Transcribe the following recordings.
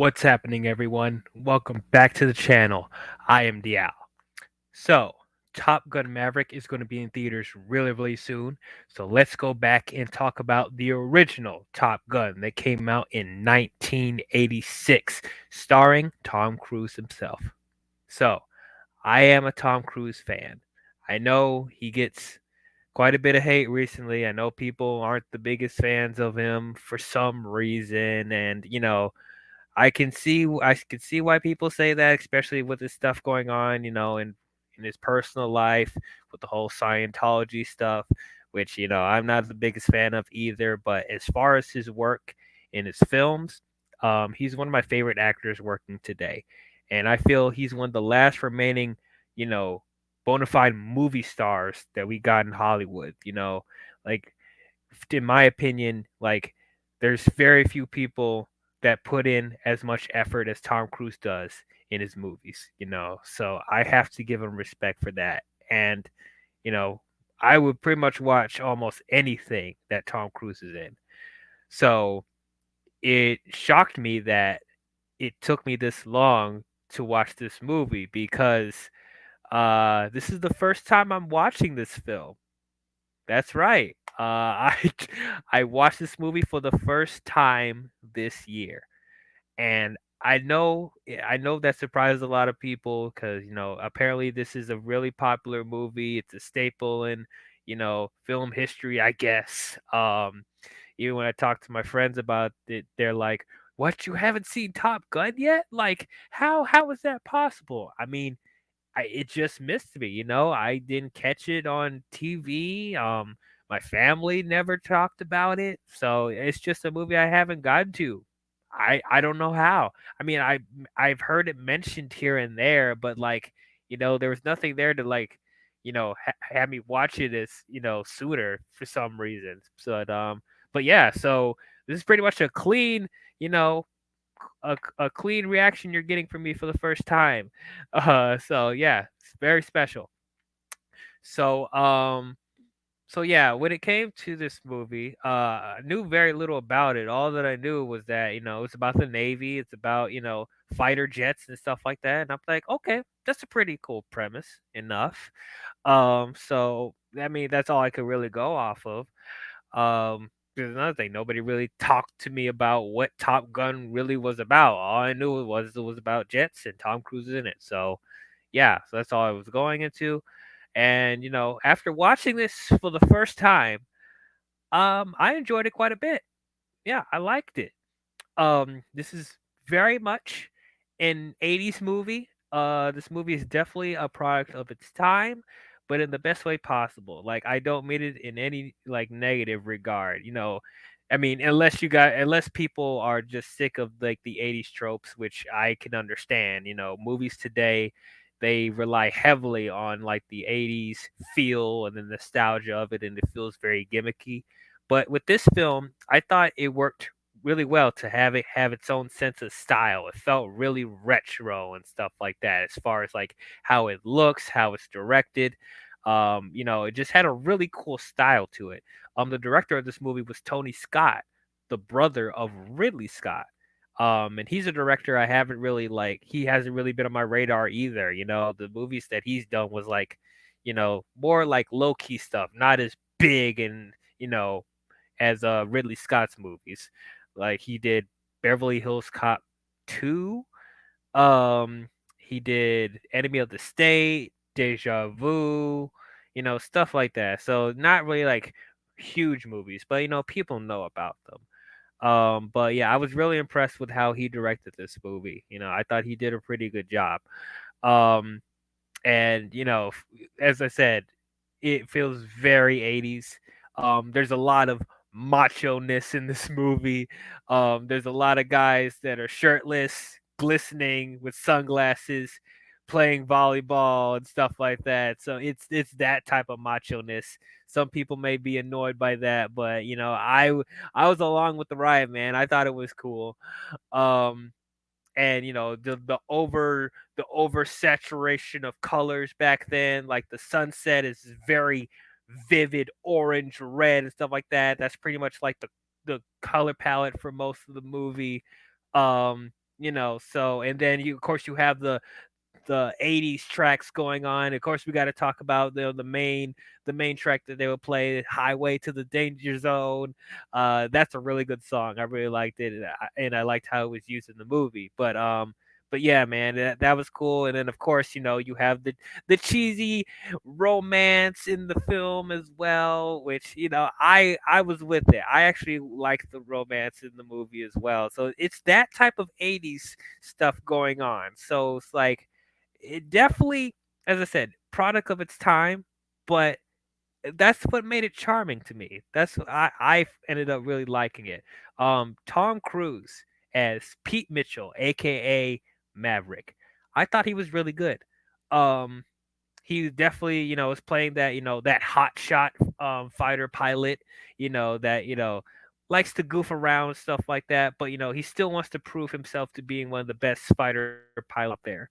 What's happening, everyone? Welcome back to the channel. I am Dial. So, Top Gun Maverick is going to be in theaters really, really soon. So, let's go back and talk about the original Top Gun that came out in 1986, starring Tom Cruise himself. So, I am a Tom Cruise fan. I know he gets quite a bit of hate recently. I know people aren't the biggest fans of him for some reason, and I can see why people say that, especially with this stuff going on, in his personal life with the whole Scientology stuff, which I'm not the biggest fan of either. But as far as his work in his films, he's one of my favorite actors working today, and I feel he's one of the last remaining, you know, bona fide movie stars that we got in Hollywood. Like in my opinion, like there's very few people that put in as much effort as Tom Cruise does in his movies. So I have to give him respect for that. And, you know, I would pretty much watch almost anything that Tom Cruise is in. So it shocked me that it took me this long to watch this movie because this is the first time I'm watching this film. That's right. I watched this movie for the first time this year, and I know that surprised a lot of people because apparently this is a really popular movie. It's a staple in film history, I guess. Even when I talk to my friends about it, they're like, "What? You haven't seen Top Gun yet? Like, how is that possible?" I mean, it just missed me. I didn't catch it on TV. My family never talked about it, so it's just a movie I haven't gotten to. I don't know how. I mean, I've heard it mentioned here and there, but there was nothing there to have me watch it as sooner for some reason. But yeah, so this is pretty much you know, a clean reaction you're getting from me for the first time. So yeah, it's very special. So so yeah, when it came to this movie, I knew very little about it. All that I knew was that it's about the Navy, it's about fighter jets and stuff like that. And I'm like, okay, that's a pretty cool premise enough. So I mean, that's all I could really go off of. There's another thing. Nobody really talked to me about what Top Gun really was about. All I knew it was about jets and Tom Cruise in it. So yeah, so that's all I was going into. And after watching this for the first time, I enjoyed it quite a bit. Yeah, I liked it. This is very much an 80s movie. This movie is definitely a product of its time, but in the best way possible. Like I don't mean it in any negative regard. I mean, unless people are just sick of the 80s tropes, which I can understand. Movies today they rely heavily on the 80s feel and the nostalgia of it, and it feels very gimmicky. But with this film, I thought it worked really well to have it have its own sense of style. It felt really retro and stuff like that, as far as how it looks, how it's directed. It just had a really cool style to it. The director of this movie was Tony Scott, the brother of Ridley Scott. And he's a director I haven't really he hasn't really been on my radar either. The movies that he's done was more like low key stuff, not as big and as Ridley Scott's movies. Like he did Beverly Hills Cop 2. He did Enemy of the State, Deja Vu, stuff like that. So not really huge movies, but people know about them. But yeah, I was really impressed with how he directed this movie. I thought he did a pretty good job. Um, and as I said, it feels very 80s. There's a lot of macho ness in this movie. There's a lot of guys that are shirtless, glistening with sunglasses, playing volleyball and stuff like that. So it's that type of macho ness. Some people may be annoyed by that, but I was along with the ride, man. I thought it was cool. Um, and the oversaturation of colors back then, like the sunset is very vivid orange, red, and stuff like that. That's pretty much like the color palette for most of the movie. um So and then you of course you have the 80s tracks going on. Of course, we got to talk about the main track that they would play, Highway to the Danger Zone. That's a really good song. I really liked it, and I liked how it was used in the movie. But yeah, man, that was cool. And then of course, you have the cheesy romance in the film as well, which I was with it. I actually liked the romance in the movie as well. So it's that type of 80s stuff going on. So it's like it definitely, as I said, product of its time, but that's what made it charming to me. That's what I ended up really liking it. Tom Cruise as Pete Mitchell, aka Maverick. I thought he was really good. Um, he definitely, was playing that, that hot shot fighter pilot, that, likes to goof around and stuff like that, but he still wants to prove himself to being one of the best fighter pilots out there.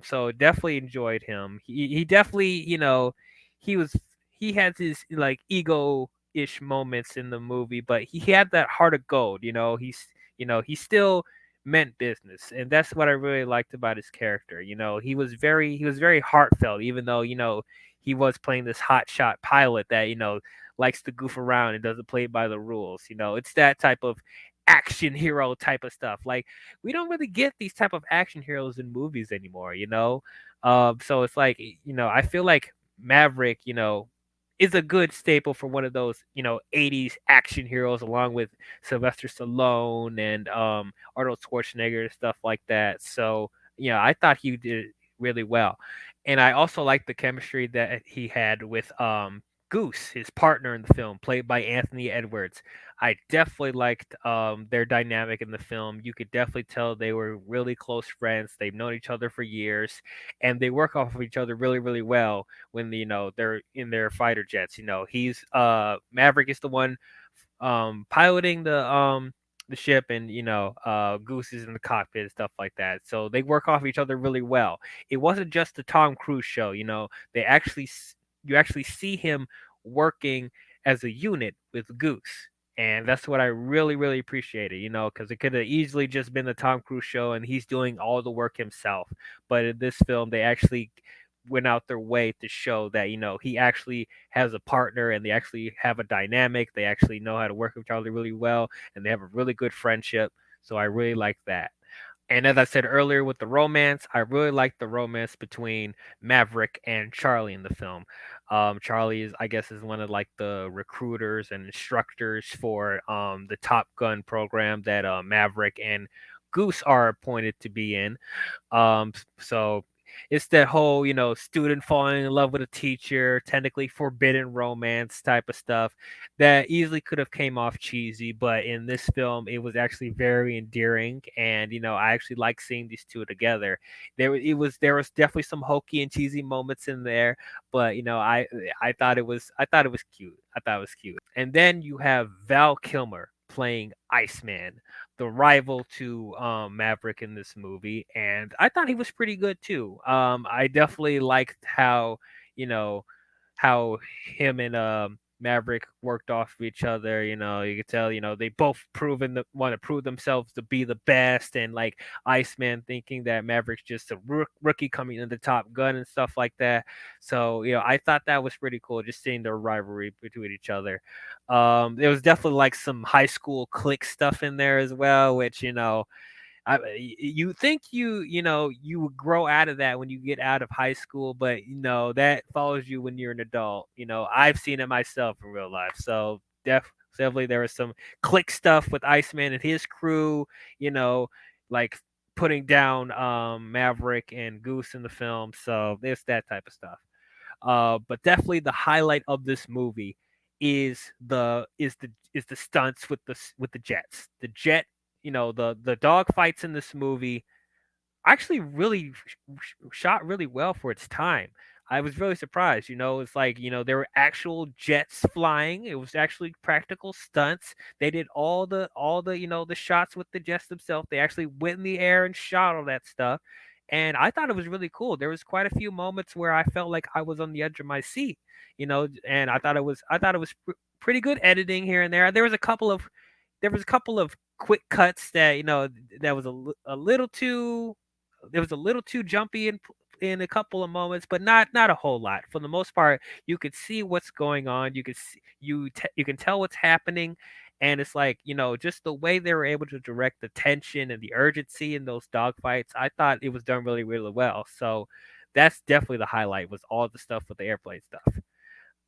So definitely enjoyed him. He definitely, he was he has his like ego-ish moments in the movie, but he had that heart of gold, he still meant business, and that's what I really liked about his character. He was very heartfelt, even though he was playing this hotshot pilot that likes to goof around and doesn't play by the rules. It's that type of action hero type of stuff. Like we don't really get these type of action heroes in movies anymore. So it's like I feel like Maverick, is a good staple for one of those 80s action heroes, along with Sylvester Stallone and Arnold Schwarzenegger and stuff like that. So I thought he did really well, and I also liked the chemistry that he had with Goose, his partner in the film, played by Anthony Edwards. I definitely liked their dynamic in the film. You could definitely tell they were really close friends. They've known each other for years, and they work off of each other really, really well when they're in their fighter jets. He's Maverick is the one piloting the ship, and Goose is in the cockpit and stuff like that. So they work off each other really well. It wasn't just the Tom Cruise show. They actually you actually see him working as a unit with Goose. And that's what I really, really appreciated, because it could have easily just been the Tom Cruise show and he's doing all the work himself. But in this film, they actually went out their way to show that he actually has a partner, and they actually have a dynamic. They actually know how to work with each other really well, and they have a really good friendship. So I really like that. And as I said earlier with the romance, I really like the romance between Maverick and Charlie in the film. Charlie is, I guess, is one of like the recruiters and instructors for the Top Gun program that Maverick and Goose are appointed to be in. So it's that whole, student falling in love with a teacher, technically forbidden romance type of stuff that easily could have came off cheesy, but in this film, it was actually very endearing, and I actually like seeing these two together. There was definitely some hokey and cheesy moments in there, but I thought it was cute. I thought it was cute. And then you have Val Kilmer playing Iceman, the rival to Maverick in this movie, and I thought he was pretty good too. I definitely liked you know how him and Maverick worked off of each other. You could tell they both want to prove themselves to be the best, and like Iceman thinking that Maverick's just a rookie coming into Top Gun and stuff like that. So I thought that was pretty cool, just seeing their rivalry between each other. There was definitely like some high school clique stuff in there as well, which you think you would grow out of that when you get out of high school, but that follows you when you're an adult. I've seen it myself in real life, so definitely there was some click stuff with Iceman and his crew. Like putting down Maverick and Goose in the film. So there's that type of stuff. But definitely the highlight of this movie is the stunts with the jets. The jet, the dog fights in this movie actually really shot really well for its time. I was really surprised. It's like there were actual jets flying. It was actually practical stunts. They did all the the shots with the jets themselves. They actually went in the air and shot all that stuff. And I thought it was really cool. There was quite a few moments where I felt like I was on the edge of my seat, and I thought it was pretty good editing here and there. There was a couple of there was a couple of quick cuts that that was a little too, it was a little too jumpy in a couple of moments, but not a whole lot. For the most part, you could see what's going on. You could see, you can tell what's happening, and it's like, just the way they were able to direct the tension and the urgency in those dogfights. I thought it was done really, really well. So that's definitely the highlight, was all the stuff with the airplane stuff.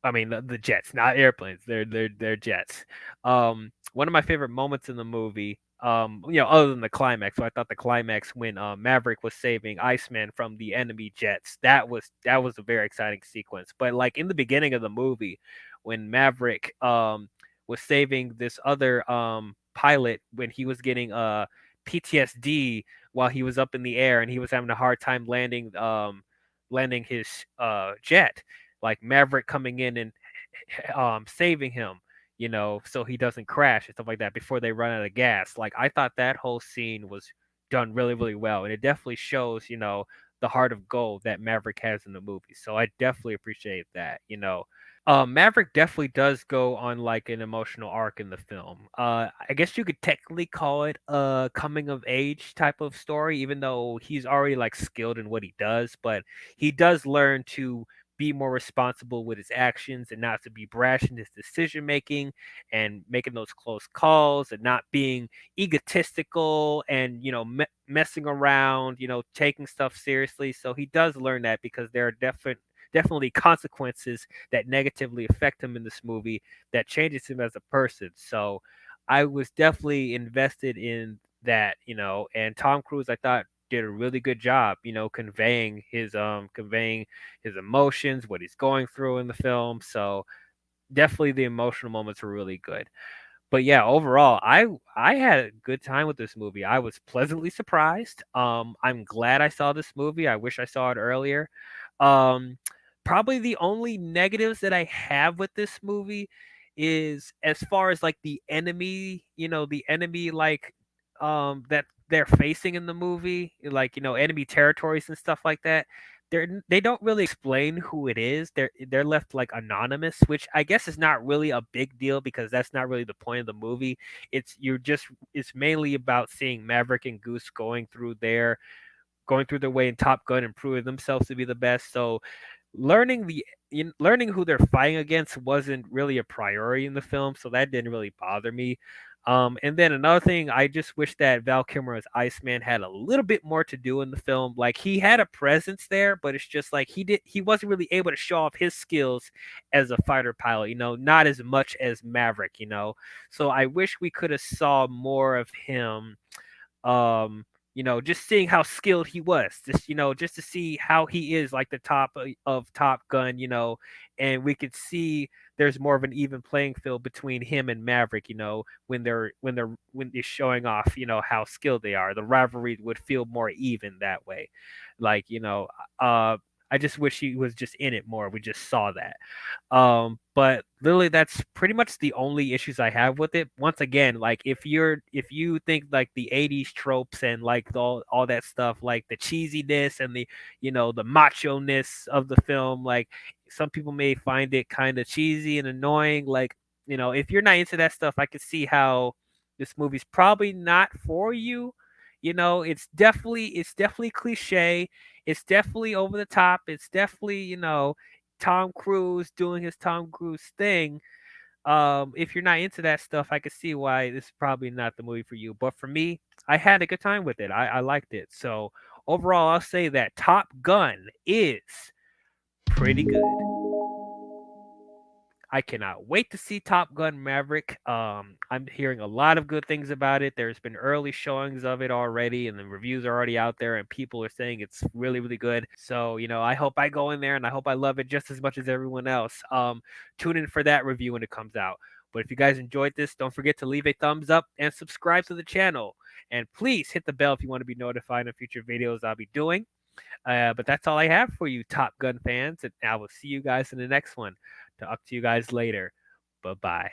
I mean, the jets, not airplanes. They're jets. One of my favorite moments in the movie, other than the climax. So I thought the climax when Maverick was saving Iceman from the enemy jets. That was a very exciting sequence. But like in the beginning of the movie, when Maverick was saving this other pilot when he was getting PTSD while he was up in the air and he was having a hard time landing his jet, like Maverick coming in and saving him, so he doesn't crash and stuff like that before they run out of gas. Like I thought that whole scene was done really, really well, and it definitely shows, the heart of gold that Maverick has in the movie. So I definitely appreciate that. Maverick definitely does go on like an emotional arc in the film. I guess you could technically call it a coming of age type of story, even though he's already like skilled in what he does, but he does learn to be more responsible with his actions and not to be brash in his decision making and making those close calls and not being egotistical and messing around, taking stuff seriously. So he does learn that, because there are definitely consequences that negatively affect him in this movie that changes him as a person. So I was definitely invested in that, and Tom Cruise, I thought, did a really good job, conveying his emotions, what he's going through in the film. So definitely the emotional moments were really good. But yeah, overall, I had a good time with this movie. I was pleasantly surprised. I'm glad I saw this movie. I wish I saw it earlier. Um, Probably the only negatives that I have with this movie is as far as like the enemy like that they're facing in the movie, like enemy territories and stuff like that. They don't really explain who it is. They're left like anonymous, which I guess is not really a big deal because that's not really the point of the movie. It's mainly about seeing Maverick and Goose going through their way in Top Gun and proving themselves to be the best. So learning learning who they're fighting against wasn't really a priority in the film, so that didn't really bother me. And then another thing, I just wish that Val Kilmer as Iceman had a little bit more to do in the film. Like he had a presence there, but it's just like he wasn't really able to show off his skills as a fighter pilot. Not as much as Maverick. So I wish we could have saw more of him, just seeing how skilled he was, just to see how he is like the top of Top Gun, and we could see there's more of an even playing field between him and Maverick, when they're showing off, how skilled they are. The rivalry would feel more even that way. Like, I just wish he was just in it more. We just saw that. But literally that's pretty much the only issues I have with it. Once again, like if you think like the 80s tropes and like all that stuff, like the cheesiness and the macho-ness of the film, like some people may find it kind of cheesy and annoying. Like, if you're not into that stuff, I could see how this movie's probably not for you. It's definitely cliche. It's definitely over the top. It's definitely, Tom Cruise doing his Tom Cruise thing. If you're not into that stuff, I can see why this is probably not the movie for you. But for me, I had a good time with it. I liked it. So overall, I'll say that Top Gun is pretty good. I cannot wait to see Top Gun Maverick. I'm hearing a lot of good things about it. There's been early showings of it already, and the reviews are already out there, and people are saying it's really, really good. So, I hope I go in there and I hope I love it just as much as everyone else. Tune in for that review when it comes out. But if you guys enjoyed this, don't forget to leave a thumbs up and subscribe to the channel. And please hit the bell if you want to be notified of future videos I'll be doing. But that's all I have for you, Top Gun fans, and I will see you guys in the next one. Talk to you guys later. Bye bye.